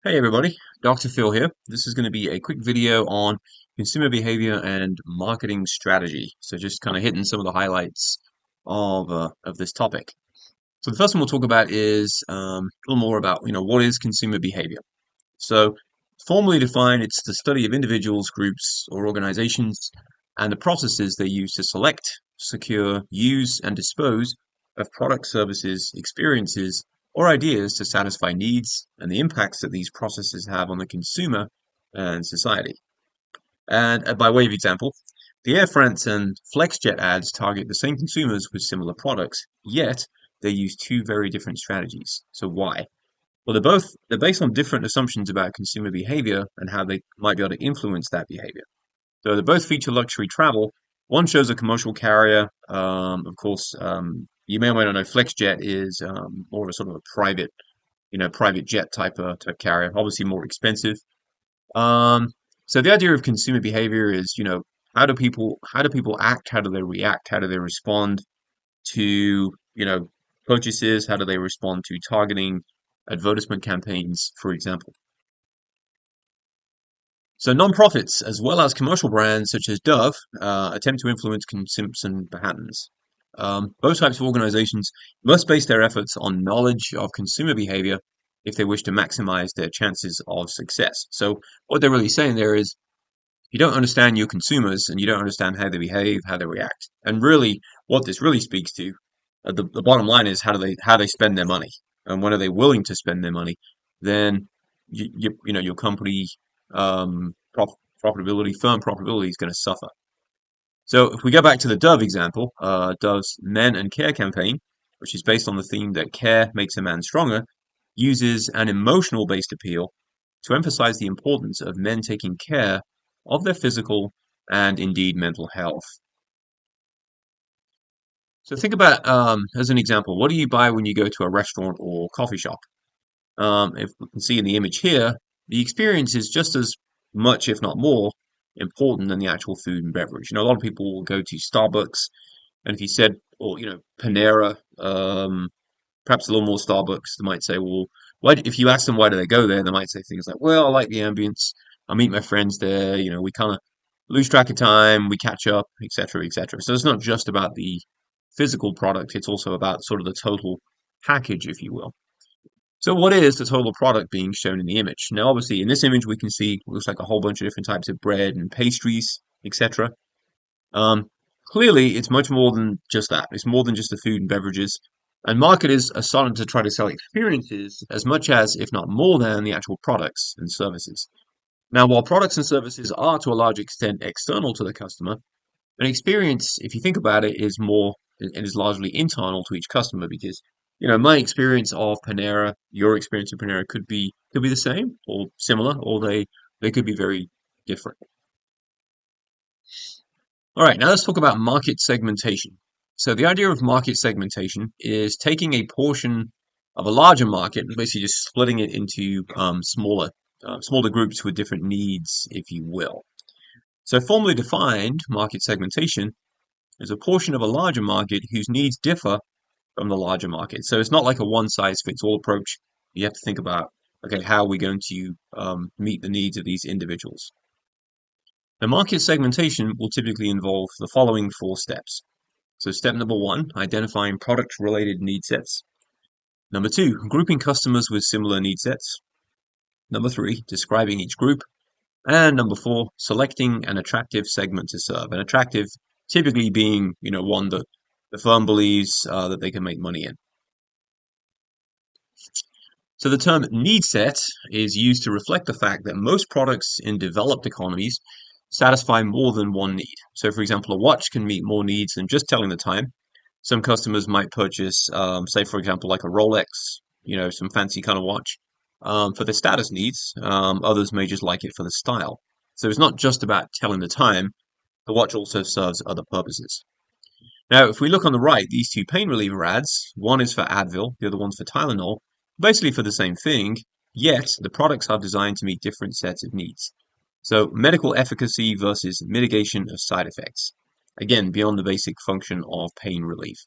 Hey everybody, Dr. Phil here. This is going to be a quick video on consumer behavior and marketing strategy. So just kind of hitting some of the highlights of this topic. So the first one we'll talk about is a little more about what is consumer behavior. So formally defined, it's the study of individuals, groups, or organizations and the processes they use to select, secure, use, and dispose of products, services, experiences, or ideas to satisfy needs and the impacts that these processes have on the consumer and society. And by way of example, the Air France and FlexJet ads target the same consumers with similar products, yet they use two very different strategies. So why? Well, they're based on different assumptions about consumer behavior and how they might be able to influence that behavior. So they both feature luxury travel. One shows a commercial carrier. Of course, you may or may not know FlexJet is more of a sort of a private jet type carrier. Obviously more expensive. Um, so the idea of consumer behavior is, how do people act? How do they react? How do they respond to, purchases? How do they respond to targeting advertisement campaigns, for example? So nonprofits, as well as commercial brands such as Dove, attempt to influence consumption patterns. Both types of organizations must base their efforts on knowledge of consumer behavior if they wish to maximize their chances of success. So what they're really saying there is you don't understand your consumers and you don't understand how they behave, how they react. And really, what this really speaks to, the bottom line is how they spend their money, and when are they willing to spend their money? Then your company profitability, firm profitability is going to suffer. So if we go back to the Dove example, Dove's Men and Care campaign, which is based on the theme that care makes a man stronger, uses an emotional based appeal to emphasize the importance of men taking care of their physical and indeed mental health. So think about, as an example, what do you buy when you go to a restaurant or coffee shop? If we can see in the image here, the experience is just as much, if not more, important than the actual food and beverage. A lot of people will go to Starbucks, and if you said, or Panera, perhaps a little more Starbucks, they might say, well, why? If you ask them why do they go there, they might say things like, well, I like the ambience. I meet my friends there. We kind of lose track of time, we catch up, etc., etc. So it's not just about the physical product; it's also about sort of the total package, if you will. So what is the total product being shown in the image? Now, obviously, in this image, we can see it looks like a whole bunch of different types of bread and pastries, etc. Um, Clearly, it's much more than just that. It's more than just the food and beverages. And marketers are starting to try to sell experiences as much as, if not more than, the actual products and services. Now, while products and services are to a large extent external to the customer, an experience, if you think about it, is more and is largely internal to each customer because my experience of Panera, your experience of Panera could be the same or similar, or they could be very different. All right, now let's talk about market segmentation. So the idea of market segmentation is taking a portion of a larger market and basically just splitting it into smaller groups with different needs, if you will. So formally defined, market segmentation is a portion of a larger market whose needs differ from the larger market. So it's not like a one size fits all approach. You have to think about, okay, how are we going to meet the needs of these individuals? The market segmentation will typically involve the following four steps. So step number one, identifying product related need sets. Number two, grouping customers with similar need sets. Number three, describing each group. And number four, selecting an attractive segment to serve. An attractive typically being, one that the firm believes that they can make money in. So the term need set is used to reflect the fact that most products in developed economies satisfy more than one need. So, for example, a watch can meet more needs than just telling the time. Some customers might purchase, say, for example, like a Rolex, some fancy kind of watch, for the status needs. Others may just like it for the style. So it's not just about telling the time. The watch also serves other purposes. Now, if we look on the right, these two pain reliever ads, one is for Advil, the other one's for Tylenol, basically for the same thing, yet the products are designed to meet different sets of needs. So, medical efficacy versus mitigation of side effects. Again, beyond the basic function of pain relief.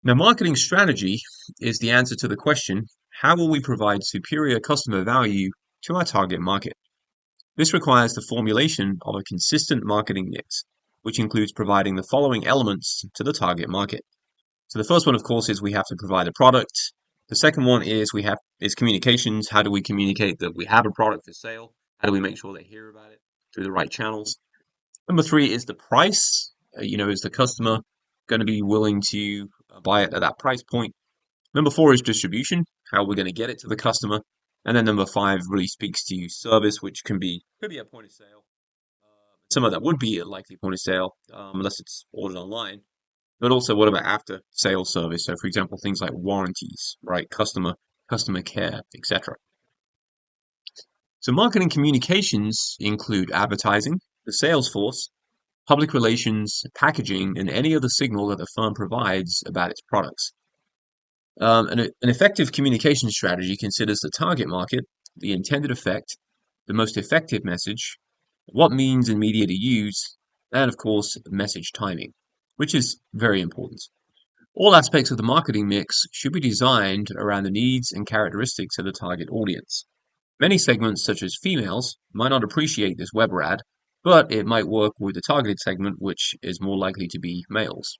Now, marketing strategy is the answer to the question, how will we provide superior customer value to our target market? This requires the formulation of a consistent marketing mix, which includes providing the following elements to the target market. So the first one, of course, is we have to provide a product. The second one is communications. How do we communicate that we have a product for sale? How do we make sure they hear about it through the right channels? Number three is the price. Is the customer going to be willing to buy it at that price point? Number four is distribution. How we're going to get it to the customer. And then number five really speaks to service, which could be a point of sale. Some of that would be a likely point of sale, unless it's ordered online. But also, what about after sales service? So, for example, things like warranties, right? Customer care, etc. So, marketing communications include advertising, the sales force, public relations, packaging, and any other signal that the firm provides about its products. An effective communication strategy considers the target market, the intended effect, the most effective message, what means and media to use, and of course, message timing, which is very important. All aspects of the marketing mix should be designed around the needs and characteristics of the target audience. Many segments, such as females, might not appreciate this Weber ad, but it might work with the targeted segment, which is more likely to be males.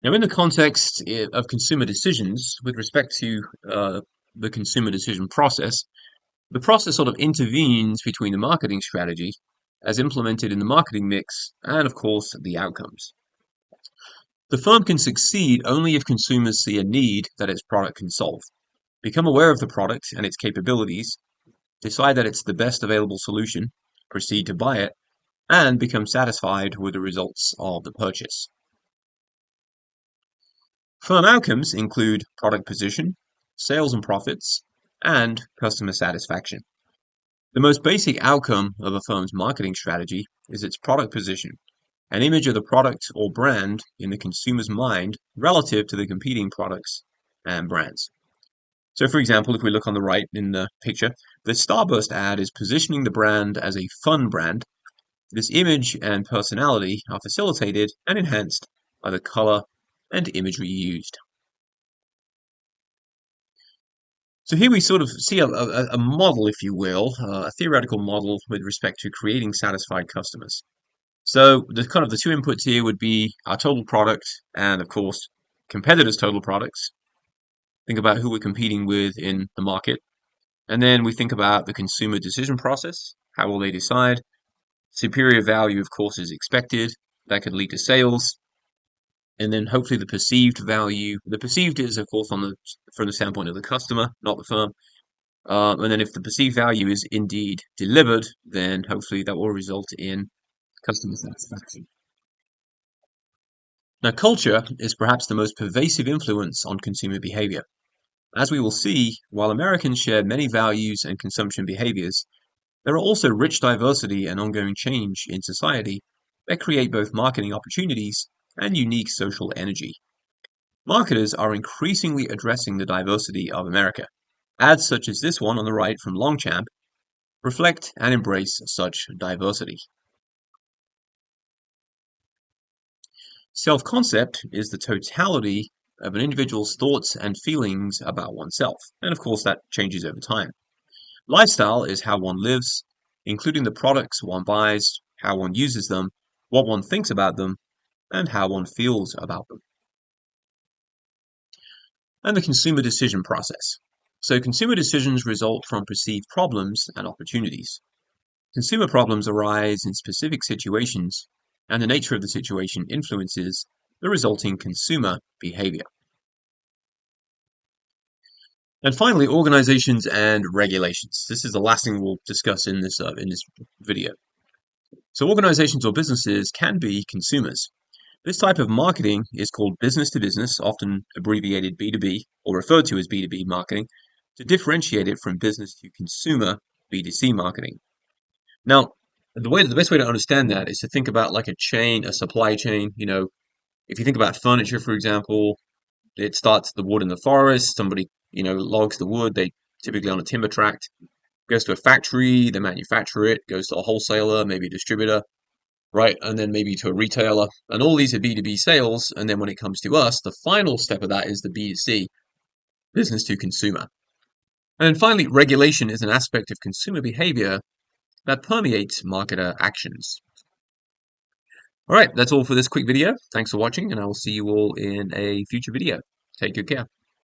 Now, in the context of consumer decisions, with respect to the consumer decision process, the process sort of intervenes between the marketing strategy, as implemented in the marketing mix, and of course, the outcomes. The firm can succeed only if consumers see a need that its product can solve, become aware of the product and its capabilities, decide that it's the best available solution, proceed to buy it, and become satisfied with the results of the purchase. Firm outcomes include product position, sales and profits, and customer satisfaction. The most basic outcome of a firm's marketing strategy is its product position, an image of the product or brand in the consumer's mind relative to the competing products and brands. So, for example, if we look on the right in the picture, the Starburst ad is positioning the brand as a fun brand. This image and personality are facilitated and enhanced by the color and imagery used. So here we sort of see a model, if you will, a theoretical model with respect to creating satisfied customers. So the two inputs here would be our total product and, of course, competitors' total products. Think about who we're competing with in the market. And then we think about the consumer decision process. How will they decide? Superior value, of course, is expected. That could lead to sales. And then hopefully the perceived value. The perceived is, of course, from the standpoint of the customer, not the firm. And then if the perceived value is indeed delivered, then hopefully that will result in customer satisfaction. Now, culture is perhaps the most pervasive influence on consumer behavior. As we will see, while Americans share many values and consumption behaviors, there are also rich diversity and ongoing change in society that create both marketing opportunities and unique social energy. Marketers are increasingly addressing the diversity of America. Ads such as this one on the right from Longchamp reflect and embrace such diversity. Self-concept is the totality of an individual's thoughts and feelings about oneself, and of course that changes over time. Lifestyle is how one lives, including the products one buys, how one uses them, what one thinks about them, and how one feels about them. And the consumer decision process. So consumer decisions result from perceived problems and opportunities. Consumer problems arise in specific situations, and the nature of the situation influences the resulting consumer behavior. And finally, organizations and regulations. This is the last thing we'll discuss in this video. So organizations or businesses can be consumers. This type of marketing is called business to business, often abbreviated B2B or referred to as B2B marketing, to differentiate it from business to consumer B2C marketing. Now, the best way to understand that is to think about like a chain, a supply chain. If you think about furniture, for example, it starts the wood in the forest. Somebody, logs the wood. They typically on a timber tract. Goes to a factory. They manufacture it. Goes to a wholesaler, maybe a distributor, right? And then maybe to a retailer. And all these are B2B sales. And then when it comes to us, the final step of that is the B2C. business to consumer. And finally, regulation is an aspect of consumer behavior that permeates marketer actions. All right, that's all for this quick video. Thanks for watching, and I will see you all in a future video. Take good care.